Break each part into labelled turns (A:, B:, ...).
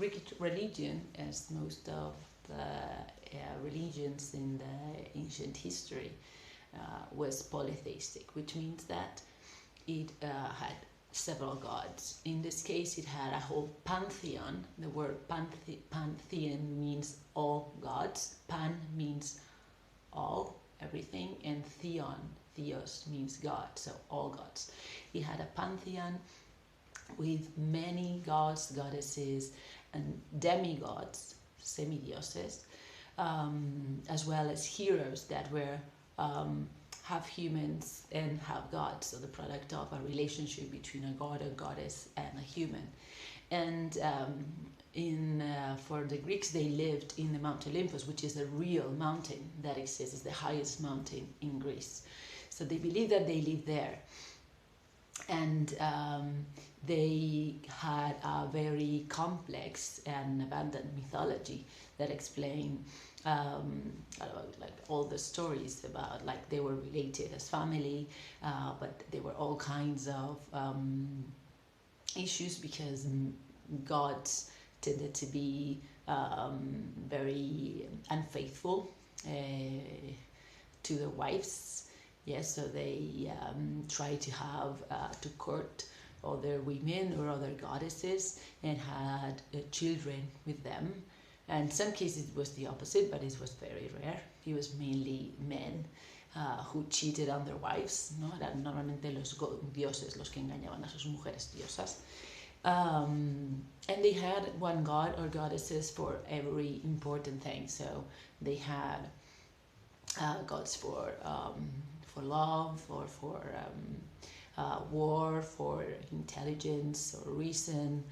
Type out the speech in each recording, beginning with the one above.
A: Greek religion, as most of the religions in the ancient history, was polytheistic, which means that it had several gods. In this case, it had a whole pantheon. The word pantheon means all gods. Pan means all, everything, and theos means God, so all gods. It had a pantheon with many gods, goddesses, and demigods, semidioses, as well as heroes that were half humans and half gods, so the product of a relationship between a god, a goddess, and a human. And for the Greeks, they lived in the Mount Olympus, which is a real mountain that exists. It's the highest mountain in Greece. So they believe that they live there. And they had a very complex and abundant mythology that explained like all the stories about, like, they were related as family, but there were all kinds of issues because gods tended to be very unfaithful to their wives. Yes, so they try to have to court other women or other goddesses and had children with them. And in some cases it was the opposite, but it was very rare. It was mainly men who cheated on their wives, ¿no? Eran normalmente los dioses los que engañaban a sus mujeres diosas. And they had one god or goddesses for every important thing. So they had gods for love, or for war, for intelligence or reason,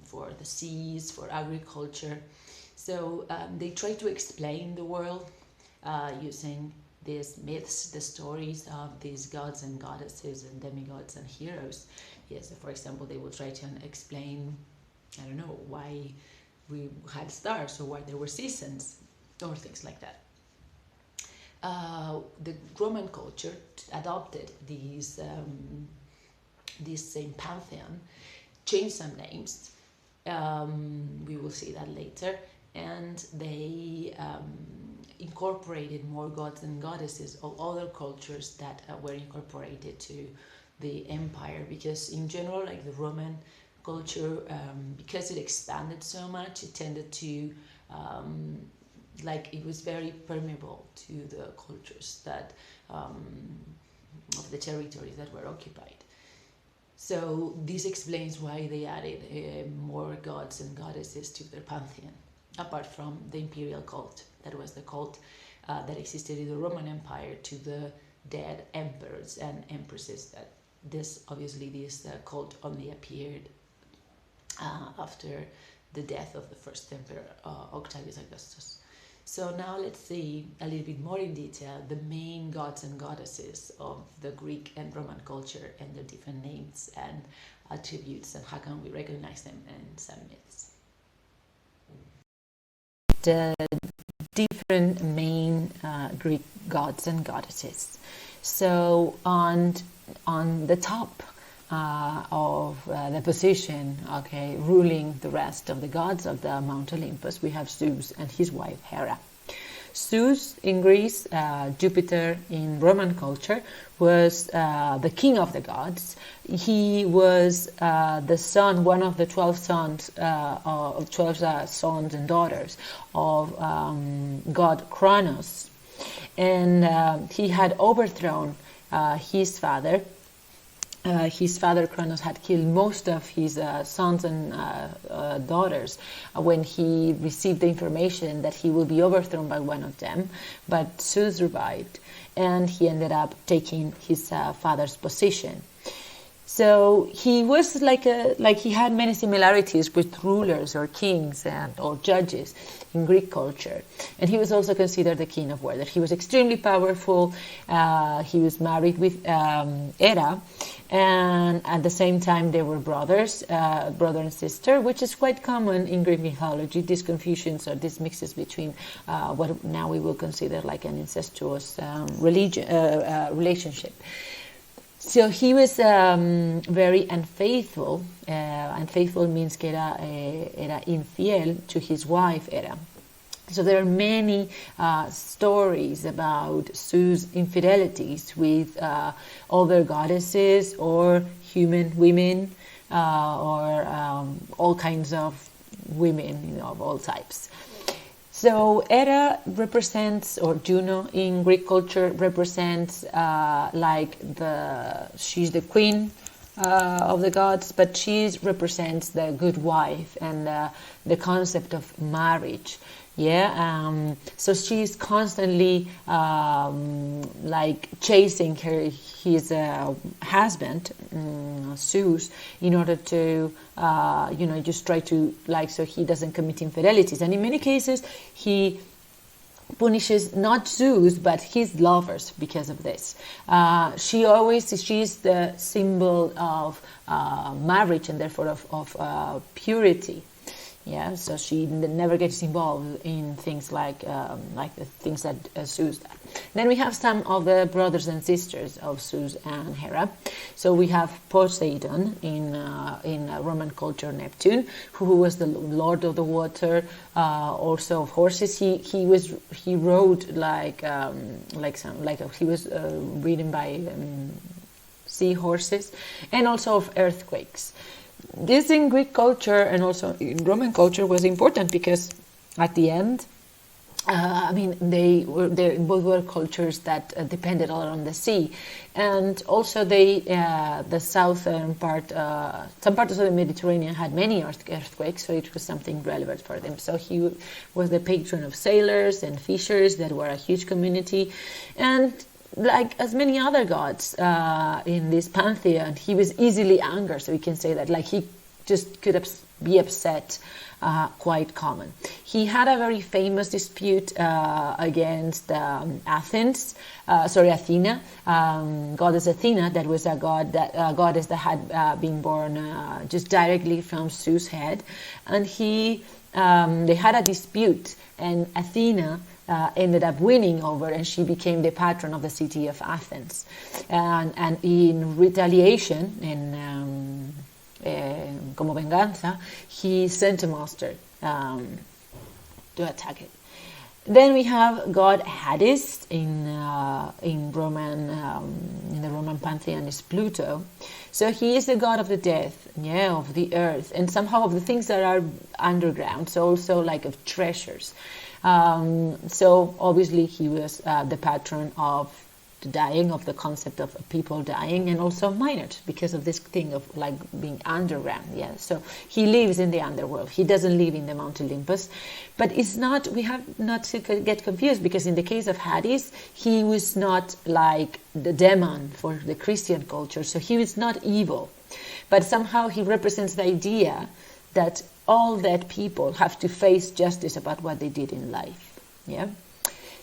A: for the seas, for agriculture. So they try to explain the world using these myths, the stories of these gods and goddesses and demigods and heroes. Yes, so for example, they will try to explain, I don't know, why we had stars or why there were seasons or things like that. The Roman culture adopted this same pantheon, changed some names, we will see that later, and they incorporated more gods and goddesses of other cultures that were incorporated to the empire, because in general, like the Roman culture, because it expanded so much, it tended to like it was very permeable to the cultures that of the territories that were occupied. So this explains why they added more gods and goddesses to their pantheon, apart from the imperial cult. That was the cult that existed in the Roman Empire to the dead emperors and empresses. That this cult only appeared after the death of the first emperor, Octavius Augustus. So now let's see a little bit more in detail the main gods and goddesses of the Greek and Roman culture and their different names and attributes, and how can we recognize them and some myths. The different main Greek gods and goddesses. So on the top of the position, okay, ruling the rest of the gods of the Mount Olympus, we have Zeus and his wife Hera. Zeus in Greece, Jupiter in Roman culture, was the king of the gods. He was the son, one of the 12 sons, of 12 sons and daughters of god Kronos, and he had overthrown his father. His father Kronos had killed most of his sons and daughters when he received the information that he will be overthrown by one of them. But Zeus survived, and he ended up taking his father's position. So he was like he had many similarities with rulers or kings or judges in Greek culture. And he was also considered the king of weather. He was extremely powerful. He was married with Hera, and at the same time they were brothers, brother and sister, which is quite common in Greek mythology, these confusions or these mixes between what now we will consider like an incestuous relationship. So he was very unfaithful unfaithful means que era infiel to his wife Hera. So there are many stories about Zeus' infidelities with other goddesses or human women or all kinds of women, of all types. So Hera represents, or Juno in Greek culture represents she's the queen of the gods, but she represents the good wife and the concept of marriage. Yeah, so she's constantly chasing his husband, Zeus, in order to, just try to, so he doesn't commit infidelities. And in many cases, he punishes not Zeus, but his lovers because of this. She's the symbol of marriage and therefore of purity. Yeah, so she never gets involved in things like the things that Zeus does. Then we have some of the brothers and sisters of Zeus and Hera. So we have Poseidon in Roman culture, Neptune, who was the lord of the water, also of horses. He rode he was ridden by seahorses, and also of earthquakes. This in Greek culture and also in Roman culture was important because at the end, they both were cultures that depended a lot on the sea, and also the southern part, some parts of the Mediterranean had many earthquakes, so it was something relevant for them. So he was the patron of sailors and fishers that were a huge community, and like as many other gods in this pantheon, he was easily angered. So we can say that, he just could be upset, quite common. He had a very famous dispute against Athena, goddess Athena, that was a goddess that had been born just directly from Zeus' head, and they had a dispute, and Athena ended up winning over, and she became the patron of the city of Athens. And in retaliation, como venganza, he sent a monster to attack it. Then we have god Hades in the Roman pantheon is Pluto. So he is the god of the death, of the earth, and somehow of the things that are underground. So also of treasures. So obviously he was the patron of the dying, of the concept of people dying, and also miners, because of this thing of being underground. Yeah, so he lives in the underworld. He doesn't live in the Mount Olympus, but it's not. We have not to get confused, because in the case of Hades, he was not like the demon for the Christian culture. So he was not evil, but somehow he represents the idea that all dead people have to face justice about what they did in life. Yeah.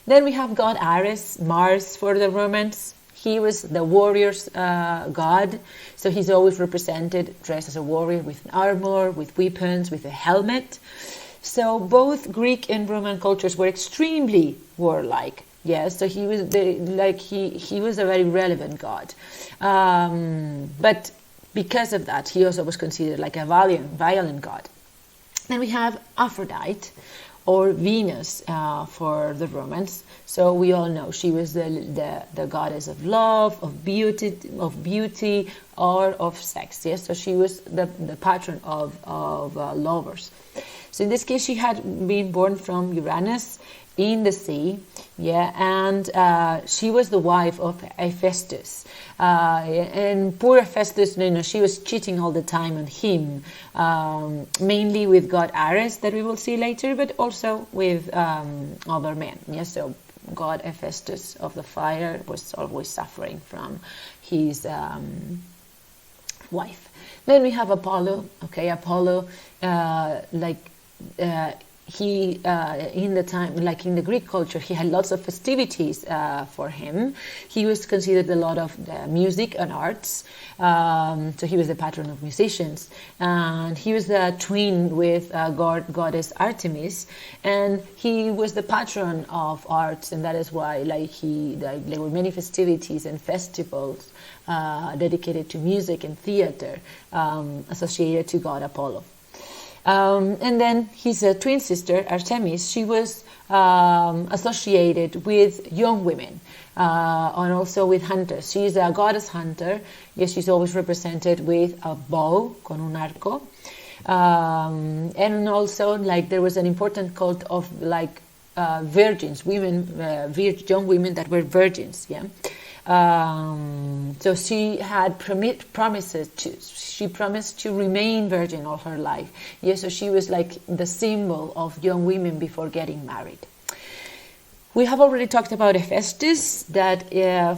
A: Then we have god Ares, Mars for the Romans. He was the warrior's god, so he's always represented dressed as a warrior with armor, with weapons, with a helmet. So both Greek and Roman cultures were extremely warlike. Yeah, so he was he was a very relevant god, but because of that, he also was considered like a violent god. Then we have Aphrodite, or Venus for the Romans. So we all know she was the goddess of love, of beauty, or of sex. Yes, so she was the patron of lovers. So in this case, she had been born from Uranus in the sea, and she was the wife of Hephaestus. And poor Hephaestus, she was cheating all the time on him, mainly with god Ares, that we will see later, but also with other men. So god Hephaestus of the fire was always suffering from his wife. Then we have Apollo. Apollo, he in the time, like in the Greek culture, he had lots of festivities for him. He was considered a lot of music and arts, so he was the patron of musicians, and he was the twin with goddess Artemis, and he was the patron of arts, and that is why there were many festivities and festivals dedicated to music and theater associated to god Apollo. And then his twin sister, Artemis, she was associated with young women and also with hunters. She's a goddess hunter. Yes, she's always represented with a bow, con un arco. And also, there was an important cult of virgins, women, young women that were virgins, yeah. So she had she promised to remain virgin all her life. Yes, so she was like the symbol of young women before getting married. We have already talked about Hephaestus, that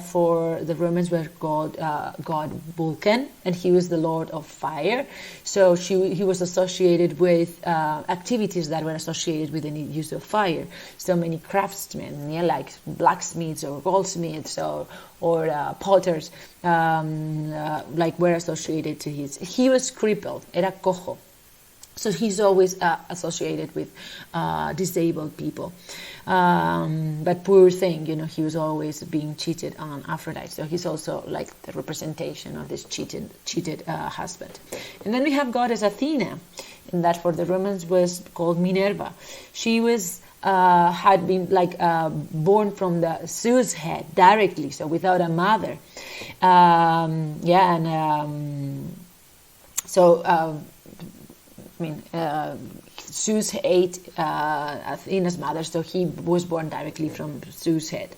A: for the Romans were called god Vulcan, and he was the lord of fire. So he was associated with activities that were associated with the use of fire. So many craftsmen, like blacksmiths or goldsmiths or potters, were associated to his. He was crippled, era cojo. So he's always associated with disabled people. But poor thing, he was always being cheated on Aphrodite. So he's also like the representation of this cheated husband. And then we have goddess Athena, and that for the Romans was called Minerva. She was had been born from the Zeus head directly, so without a mother. Zeus ate Athena's mother, so he was born directly from Zeus' head.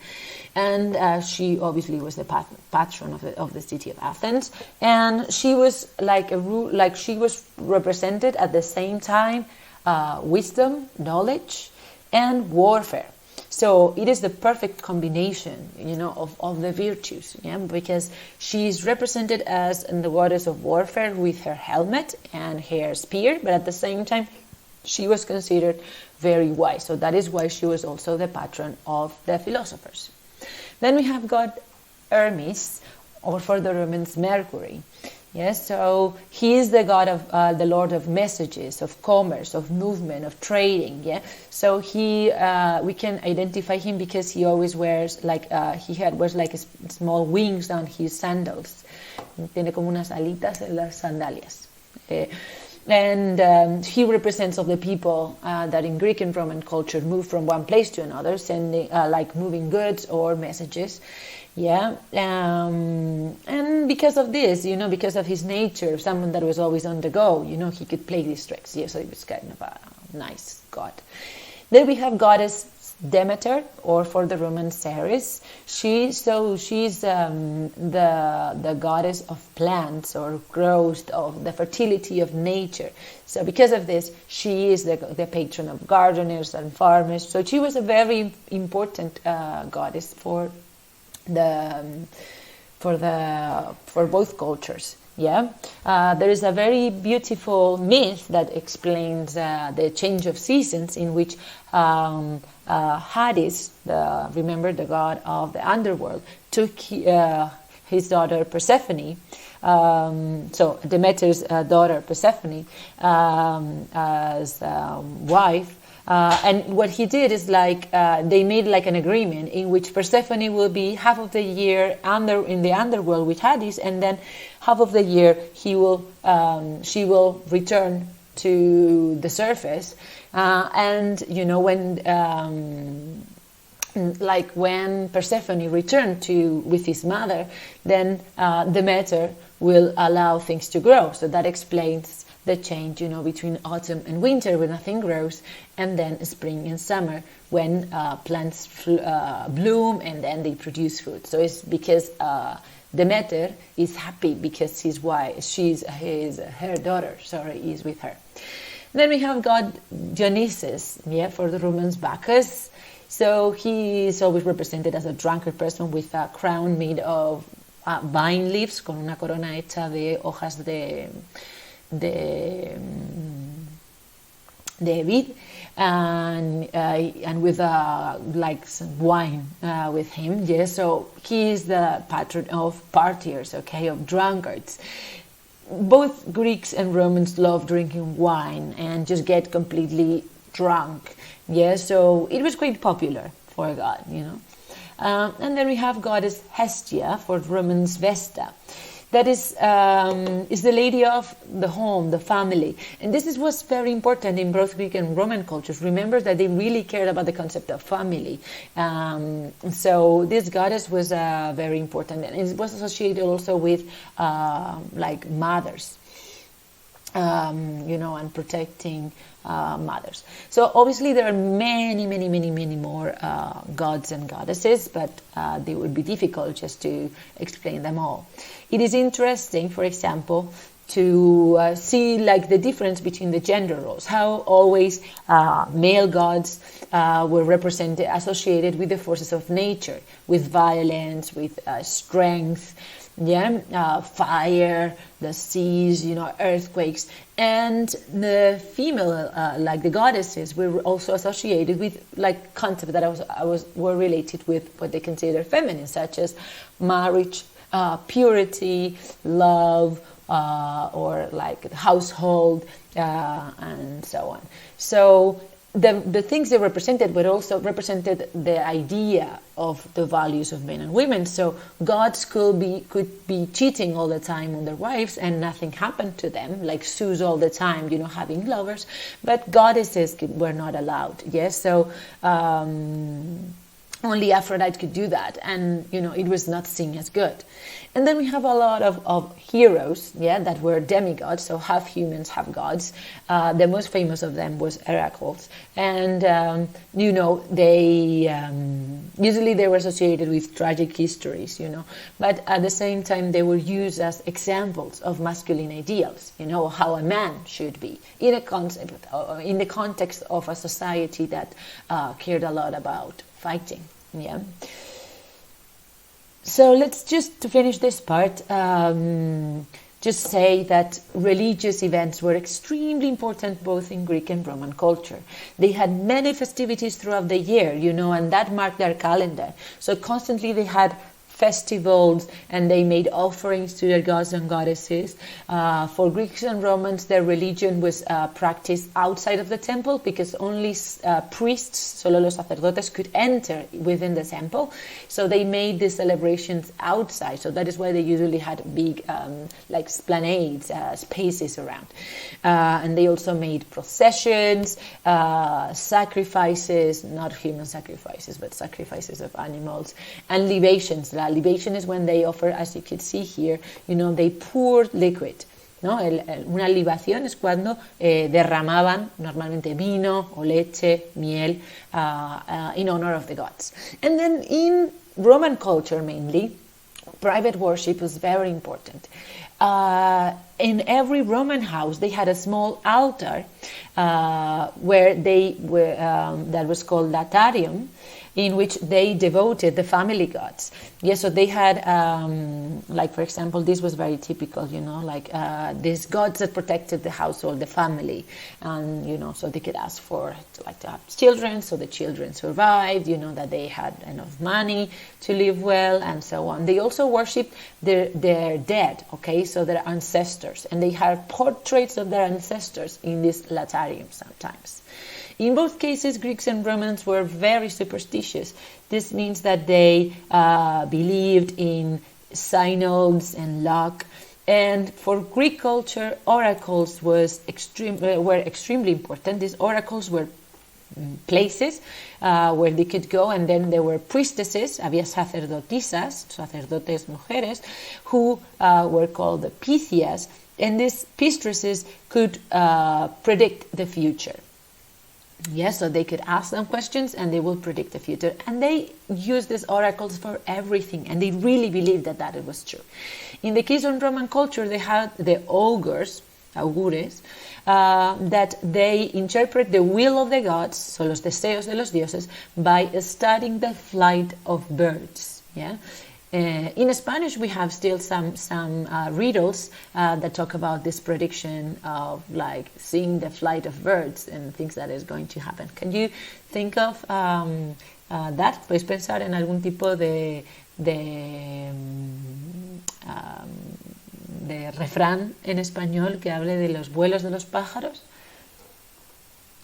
A: And she obviously was the patron of the city of Athens. And she was she was represented at the same time wisdom, knowledge, and warfare. So it is the perfect combination, of the virtues, because she is represented as the goddess of warfare with her helmet and her spear, but at the same time, she was considered very wise. So that is why she was also the patron of the philosophers. Then we have god Hermes, or for the Romans, Mercury. Yes, so he is the god of the lord of messages, of commerce, of movement, of trading. Yeah, so we can identify him because he always wears wears small wings on his sandals. Tiene como unas alitas en las sandalias. And he represents all the people that in Greek and Roman culture move from one place to another, sending moving goods or messages. Yeah, and because of this, because of his nature, someone that was always on the go, he could play these tricks. Yeah, so he was kind of a nice god. Then we have goddess Demeter, or for the Romans, Ceres. She's the goddess of plants or growth, of the fertility of nature. So because of this, she is the patron of gardeners and farmers. So she was a very important goddess for both cultures. Yeah, there is a very beautiful myth that explains the change of seasons, in which Hades, remember the god of the underworld, took his daughter Persephone, so Demeter's daughter Persephone, as wife. And what he did is they made an agreement in which Persephone will be half of the year in the underworld with Hades, and then half of the year she will return to the surface. And when Persephone returned with his mother, then Demeter will allow things to grow. So that explains the change, between autumn and winter when nothing grows, and then spring and summer when plants bloom and then they produce fruit. So it's because Demeter is happy because her daughter, is with her. Then we have god Dionysus, for the Romans, Bacchus. So he is always represented as a drunkard person with a crown made of vine leaves, con una corona hecha de hojas de vid. and with like some wine with him. Yeah, so he is the patron of partiers, okay, of drunkards. Both Greeks and Romans love drinking wine and just get completely drunk. Yeah, so it was quite popular for God, you know. And then we have goddess Hestia, for Romans Vesta. That is the lady of the home, the family. And this was very important in both Greek and Roman cultures. Remember that they really cared about the concept of family. So this goddess was very important. And it was associated also with like mothers, you know, and protecting mothers. So obviously there are many more gods and goddesses, but they would be difficult just to explain them all. It is interesting, for example, to see like the difference between the gender roles, how always male gods were represented, associated with the forces of nature, with violence, with strength, fire, the seas, you know, earthquakes. And the female, like the goddesses, were also associated with like concepts that were related with what they consider feminine, such as marriage, purity, love, or like household, and so on. So the things they represented, but also represented the idea of the values of men and women. So gods could be cheating all the time on their wives and nothing happened to them, like Zeus all the time, you know, having lovers. But goddesses were not allowed. Yes, so only Aphrodite could do that, and you know, it was not seen as good. And then we have a lot of heroes, that were demigods, so half humans, half gods. The most famous of them was Heracles, and you know, they usually they were associated with tragic histories, you know, but at the same time they were used as examples of masculine ideals, you know, how a man should be in the context of a society that cared a lot about fighting. So let's just, to finish this part, just say that religious events were extremely important both in Greek and Roman culture. They had many festivities throughout the year, you know, and that marked their calendar. So constantly they had festivals and they made offerings to their gods and goddesses. For Greeks and Romans, their religion was practiced outside of the temple because only priests, solo los sacerdotes, could enter within the temple. So they made the celebrations outside. So that is why they usually had big like esplanades, spaces around. And they also made processions, sacrifices, not human sacrifices, but sacrifices of animals, and libations. Libation is when they offer, as you can see here, you know, they poured liquid, ¿no? Una libación es cuando derramaban normalmente vino o leche, miel, in honor of the gods. And then in Roman culture mainly, private worship was very important. In every Roman house, they had a small altar where they were, that was called latarium, in which they devoted the family gods. Yes, so they had, like for example, this was very typical, you know, like these gods that protected the household, the family, and you know, so they could ask for to have children, so the children survived, you know, that they had enough money to live well, and so on. They also worshipped their dead, okay, so their ancestors, and they had portraits of their ancestors in this latarium sometimes. In both cases, Greeks and Romans were very superstitious. This means that they believed in synods and luck. And for Greek culture, oracles were extremely important. These oracles were places where they could go, and then there were priestesses, había sacerdotisas, sacerdotes mujeres, who were called the Pythias, and these priestesses could predict the future. Yes, so they could ask them questions and they will predict the future. And they used these oracles for everything, and they really believed that it was true. In the case of Roman culture, they had the augurs, augures, that they interpret the will of the gods, so los deseos de los dioses, by studying the flight of birds. Yeah. In Spanish, we have still some riddles that talk about this prediction of like seeing the flight of birds and things that is going to happen. Can you think of that? ¿Podéis pensar en algún tipo de refrán en español que hable de los vuelos de los pájaros?